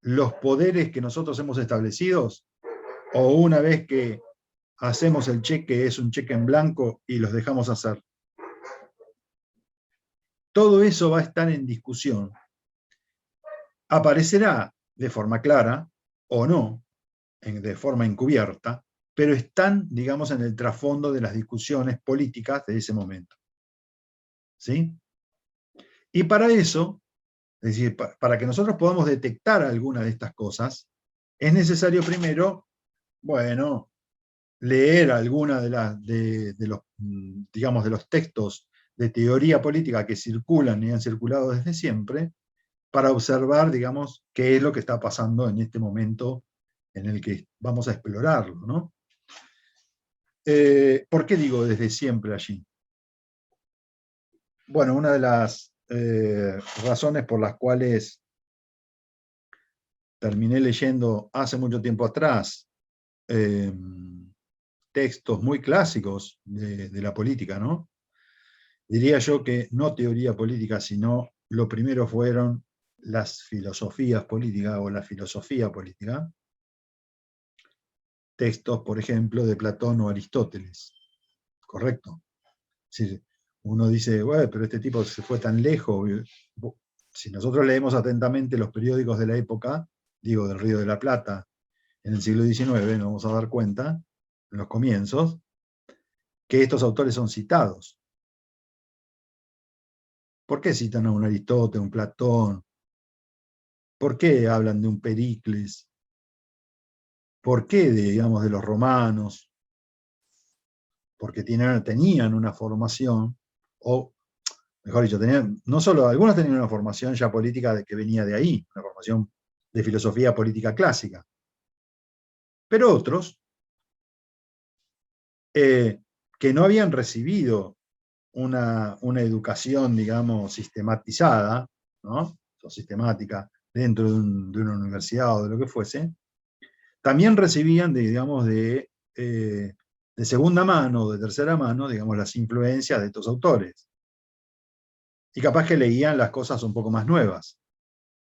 los poderes que nosotros hemos establecido, o una vez que hacemos el cheque, es un cheque en blanco y los dejamos hacer. Todo eso va a estar en discusión. Aparecerá de forma clara o no, de forma encubierta, pero están, digamos, en el trasfondo de las discusiones políticas de ese momento. ¿Sí? Y para eso, es decir, para que nosotros podamos detectar alguna de estas cosas, es necesario primero, bueno, leer alguna de los, digamos, de los textos de teoría política que circulan y han circulado desde siempre, para observar, digamos, qué es lo que está pasando en este momento en el que vamos a explorarlo, ¿no? ¿Por qué digo desde siempre allí? Bueno, una de las razones por las cuales terminé leyendo hace mucho tiempo atrás textos muy clásicos de la política, ¿no? Diría yo que no teoría política, sino lo primero fueron las filosofías políticas o la filosofía política. Textos, por ejemplo, de Platón o Aristóteles. ¿Correcto? Si uno dice, bueno, pero este tipo se fue tan lejos. Si nosotros leemos atentamente los periódicos de la época, digo, del Río de la Plata, en el siglo XIX, nos vamos a dar cuenta, en los comienzos, que estos autores son citados. ¿Por qué citan a un Aristóteles, un Platón? ¿Por qué hablan de un Pericles? ¿Por qué, digamos, de los romanos? Porque tenían una formación, o mejor dicho, no solo algunos tenían una formación ya política que venía de ahí, una formación de filosofía política clásica, pero otros que no habían recibido una educación, digamos, sistematizada, ¿no? O sistemática, dentro de una universidad o de lo que fuese, también recibían, digamos, de segunda mano o de tercera mano, digamos, las influencias de estos autores. Y capaz que leían las cosas un poco más nuevas,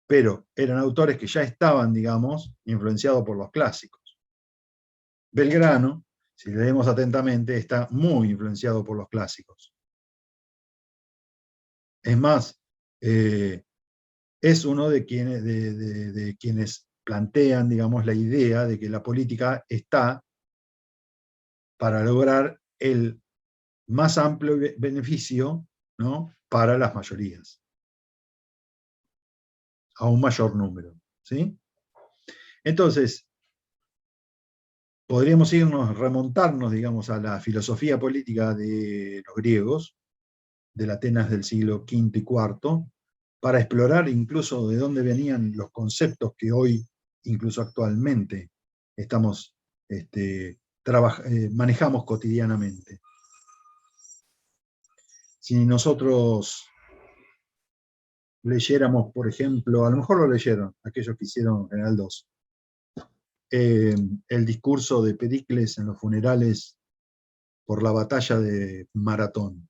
pero eran autores que ya estaban, digamos, influenciados por los clásicos. Belgrano, si leemos atentamente, está muy influenciado por los clásicos. Es más, es uno de quienes plantean, digamos, la idea de que la política está para lograr el más amplio beneficio, ¿no?, para las mayorías, a un mayor número, ¿sí? Entonces, podríamos remontarnos, digamos, a la filosofía política de los griegos, de la Atenas del siglo V y IV, para explorar incluso de dónde venían los conceptos que hoy, incluso actualmente, manejamos cotidianamente. Si nosotros leyéramos, por ejemplo, a lo mejor lo leyeron, aquellos que hicieron General 2, el discurso de Pericles en los funerales por la batalla de Maratón.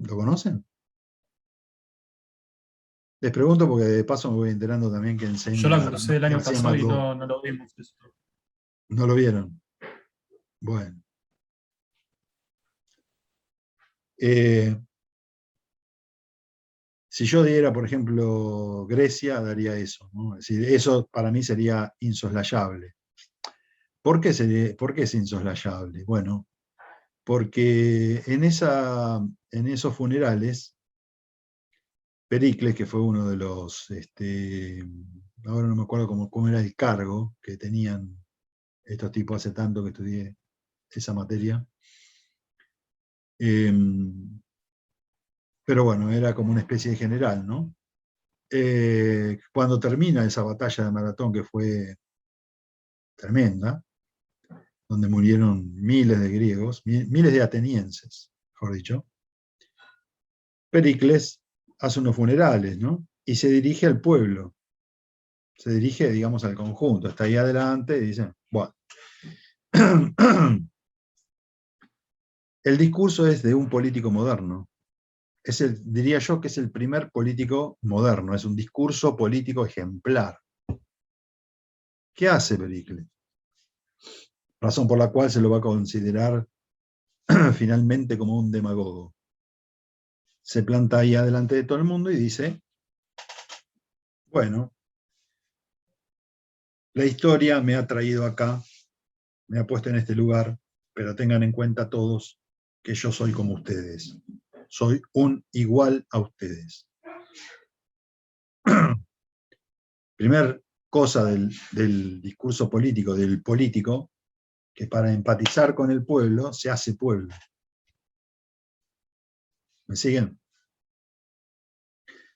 ¿Lo conocen? Les pregunto porque de paso me voy enterando también que enseña... Yo la cursé el año García pasado y Marcó. no lo vimos eso. ¿No lo vieron? Bueno. Si yo diera, por ejemplo, Grecia, daría eso, ¿no? Es decir, eso para mí sería insoslayable. ¿Por qué es insoslayable? Bueno, porque en esos funerales, Pericles, que fue uno de los, ahora no me acuerdo cómo era el cargo que tenían estos tipos, hace tanto que estudié esa materia, pero bueno, era como una especie de general, ¿no? Cuando termina esa batalla de Maratón, que fue tremenda, donde murieron miles de griegos, miles de atenienses, mejor dicho, Pericles hace unos funerales, ¿no? Y se dirige al pueblo, se dirige, digamos, al conjunto, está ahí adelante y dice, bueno, el discurso es de un político moderno, diría yo que es el primer político moderno, es un discurso político ejemplar. ¿Qué hace Pericles? Razón por la cual se lo va a considerar finalmente como un demagogo. Se planta ahí adelante de todo el mundo y dice, bueno, la historia me ha traído acá, me ha puesto en este lugar, pero tengan en cuenta todos que yo soy como ustedes. Soy un igual a ustedes. Primer cosa del discurso político, del político, que para empatizar con el pueblo se hace pueblo. ¿Me siguen?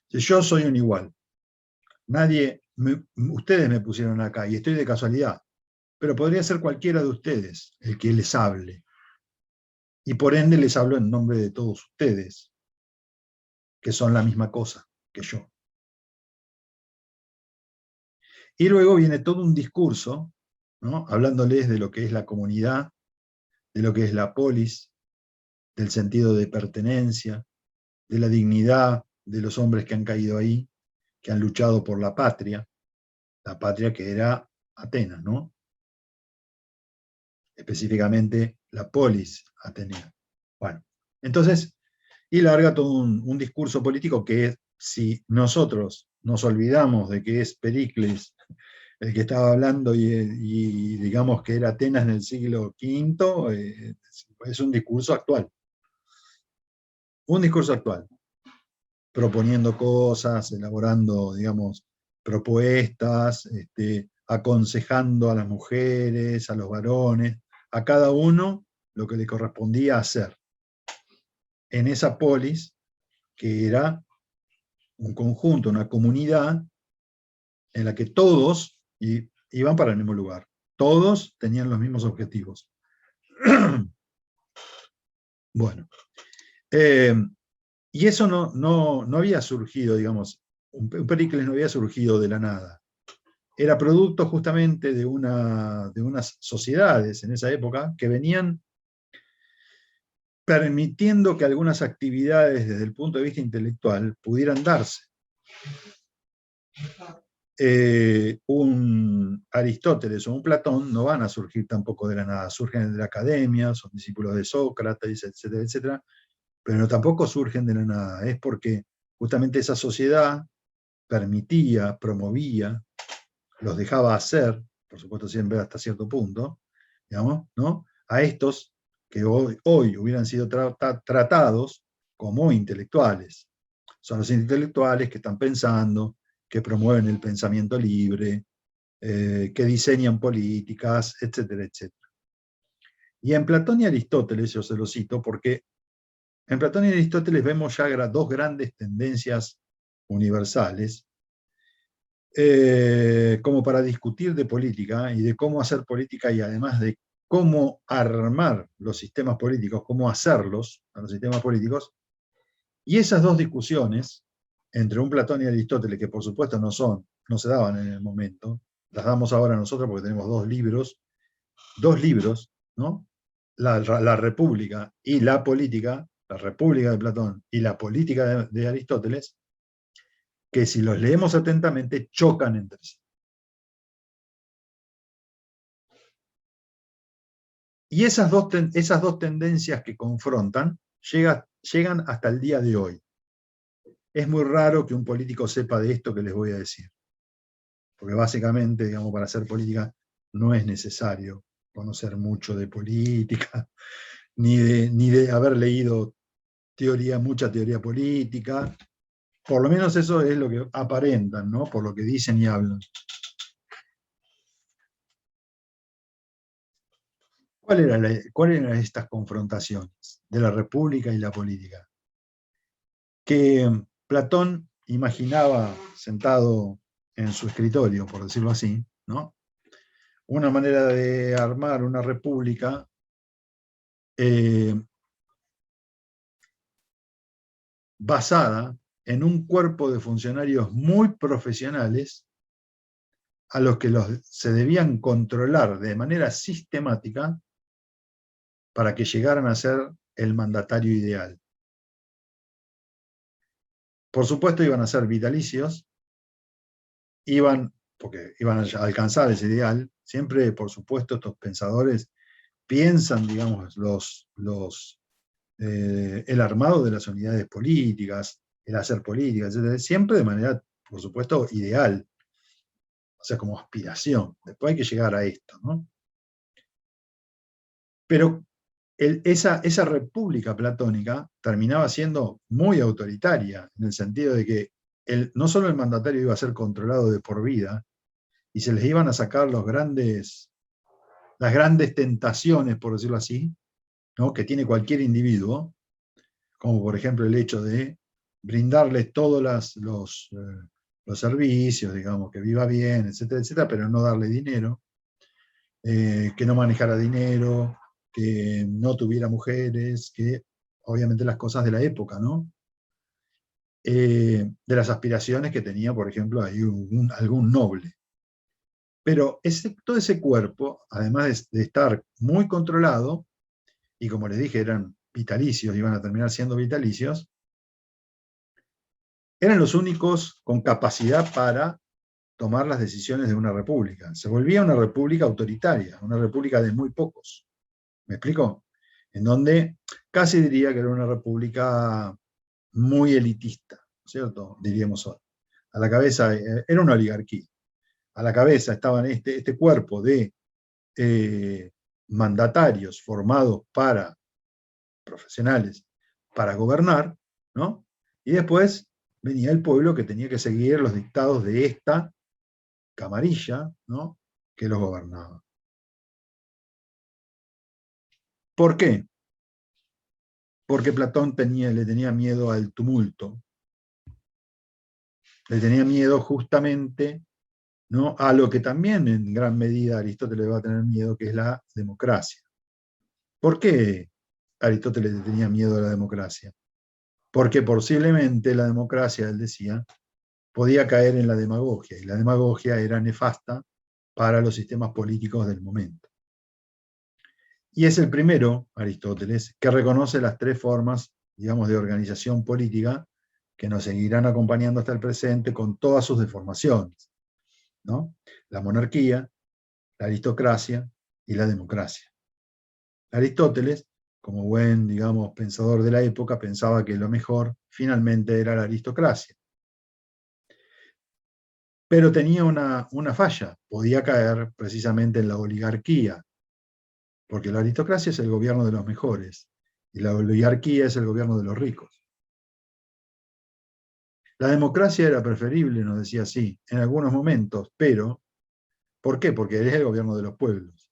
Si yo soy un igual, ustedes me pusieron acá y estoy de casualidad, pero podría ser cualquiera de ustedes el que les hable. Y por ende les hablo en nombre de todos ustedes, que son la misma cosa que yo. Y luego viene todo un discurso, ¿no?, hablándoles de lo que es la comunidad, de lo que es la polis, del sentido de pertenencia, de la dignidad de los hombres que han caído ahí, que han luchado por la patria que era Atenas, ¿no? Específicamente la polis atenea. Bueno, entonces, y larga todo un discurso político que, si nosotros nos olvidamos de que es Pericles el que estaba hablando y digamos que era Atenas en el siglo V, es un discurso actual. Un discurso actual, proponiendo cosas, elaborando, digamos, propuestas, aconsejando a las mujeres, a los varones, a cada uno lo que le correspondía hacer en esa polis, que era un conjunto, una comunidad, en la que todos iban para el mismo lugar. Todos tenían los mismos objetivos. Bueno. Y eso no había surgido, digamos, un Pericles no había surgido de la nada. Era producto justamente de unas sociedades en esa época que venían permitiendo que algunas actividades desde el punto de vista intelectual pudieran darse. Un Aristóteles o un Platón no van a surgir tampoco de la nada, surgen de la academia, son discípulos de Sócrates, etcétera, etcétera, pero tampoco surgen de la nada, es porque justamente esa sociedad permitía, promovía, los dejaba hacer, por supuesto siempre hasta cierto punto, digamos, ¿no?, a estos que hoy hubieran sido tratados como intelectuales. Son los intelectuales que están pensando, que promueven el pensamiento libre, que diseñan políticas, etcétera, etcétera. Y en Platón y Aristóteles, yo se lo cito, porque en Platón y Aristóteles vemos ya dos grandes tendencias universales, como para discutir de política y de cómo hacer política, y además de cómo armar los sistemas políticos, cómo hacerlos a los sistemas políticos. Y esas dos discusiones, entre un Platón y Aristóteles, que por supuesto no se daban en el momento, las damos ahora nosotros porque tenemos dos libros, ¿no?, la República y la Política, la República de Platón y la Política de Aristóteles, que si los leemos atentamente chocan entre sí. Y esas dos tendencias que confrontan llegan hasta el día de hoy. Es muy raro que un político sepa de esto que les voy a decir, porque básicamente, digamos, para hacer política no es necesario conocer mucho de política, ni de haber leído mucha teoría política. Por lo menos eso es lo que aparentan, ¿no?, por lo que dicen y hablan. ¿Cuáles eran estas confrontaciones de la República y la política? Que Platón imaginaba, sentado en su escritorio, por decirlo así, ¿no?, una manera de armar una república basada en un cuerpo de funcionarios muy profesionales a los que se debían controlar de manera sistemática para que llegaran a ser el mandatario ideal. por supuesto iban a ser vitalicios, porque iban a alcanzar ese ideal. Siempre, por supuesto, estos pensadores piensan, digamos, el armado de las unidades políticas, el hacer política, etc., siempre de manera, por supuesto, ideal, o sea, como aspiración. Después hay que llegar a esto, ¿no? Pero esa república platónica terminaba siendo muy autoritaria, en el sentido de que no solo el mandatario iba a ser controlado de por vida, y se les iban a sacar las grandes tentaciones, por decirlo así, ¿no?, que tiene cualquier individuo, como por ejemplo el hecho de brindarle todos los servicios, digamos, que viva bien, etcétera, etcétera, pero no darle dinero, que no manejara dinero, que no tuviera mujeres, que obviamente las cosas de la época, ¿no? De las aspiraciones que tenía, por ejemplo, ahí algún noble. Pero todo ese cuerpo, además de estar muy controlado, y como les dije, eran vitalicios, iban a terminar siendo vitalicios, eran los únicos con capacidad para tomar las decisiones de una república. Se volvía una república autoritaria, una república de muy pocos. ¿Me explico? En donde casi diría que era una república muy elitista, ¿cierto? Diríamos hoy. A la cabeza, era una oligarquía. A la cabeza estaban este cuerpo de mandatarios formados profesionales para gobernar, ¿no? Y después venía el pueblo que tenía que seguir los dictados de esta camarilla, ¿no?, que los gobernaba. ¿Por qué? Porque Platón le tenía miedo al tumulto, le tenía miedo justamente, ¿no?, a lo que también en gran medida Aristóteles va a tener miedo, que es la democracia. ¿Por qué Aristóteles le tenía miedo a la democracia? Porque posiblemente la democracia, él decía, podía caer en la demagogia, y la demagogia era nefasta para los sistemas políticos del momento. Y es el primero, Aristóteles, que reconoce las tres formas, digamos, de organización política que nos seguirán acompañando hasta el presente con todas sus deformaciones, ¿no? La monarquía, la aristocracia y la democracia. Aristóteles, como buen, digamos, pensador de la época, pensaba que lo mejor finalmente era la aristocracia. Pero tenía una falla, podía caer precisamente en la oligarquía, porque la aristocracia es el gobierno de los mejores, y la oligarquía es el gobierno de los ricos. La democracia era preferible, nos decía así, en algunos momentos, pero, ¿por qué? Porque es el gobierno de los pueblos.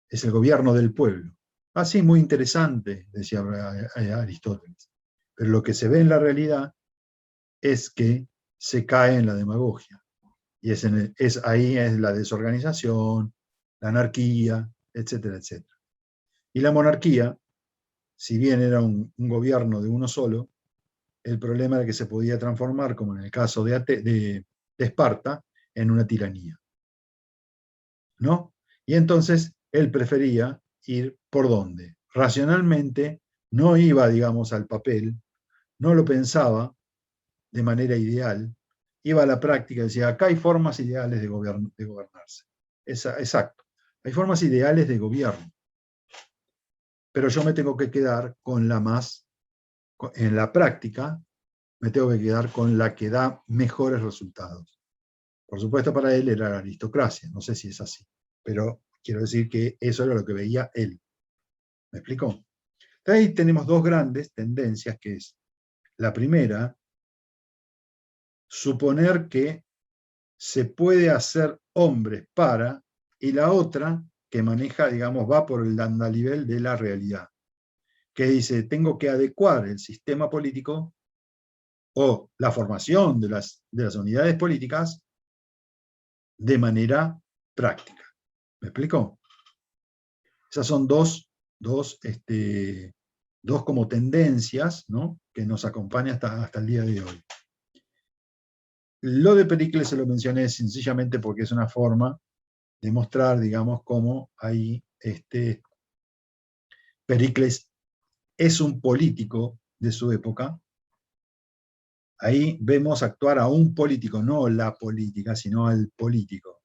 Es el gobierno del pueblo. Así, muy interesante, decía Aristóteles. Pero lo que se ve en la realidad es que se cae en la demagogia. Y ahí es la desorganización, la anarquía, etcétera, etcétera. Y la monarquía, si bien era un gobierno de uno solo, el problema era que se podía transformar, como en el caso de Esparta, en una tiranía, ¿no? Y entonces él prefería ir por dónde. Racionalmente no iba, digamos, al papel, no lo pensaba de manera ideal, iba a la práctica y decía, acá hay formas ideales de gobernarse. Exacto, hay formas ideales de gobierno, pero yo me tengo que quedar con en la práctica, me tengo que quedar con la que da mejores resultados. Por supuesto, para él era la aristocracia, no sé si es así, pero quiero decir que eso era lo que veía él. ¿Me explico? Entonces, ahí tenemos dos grandes tendencias, que es la primera, suponer que se puede hacer hombres para, y la otra, que maneja, digamos, va por el andalivel de la realidad, que dice, tengo que adecuar el sistema político o la formación de las unidades políticas de manera práctica. ¿Me explico? Esas son dos como tendencias, ¿no?, que nos acompañan hasta el día de hoy. Lo de Pericles se lo mencioné sencillamente porque es una forma de mostrar, digamos, cómo ahí Pericles es un político de su época, ahí vemos actuar a un político, no la política, sino al político.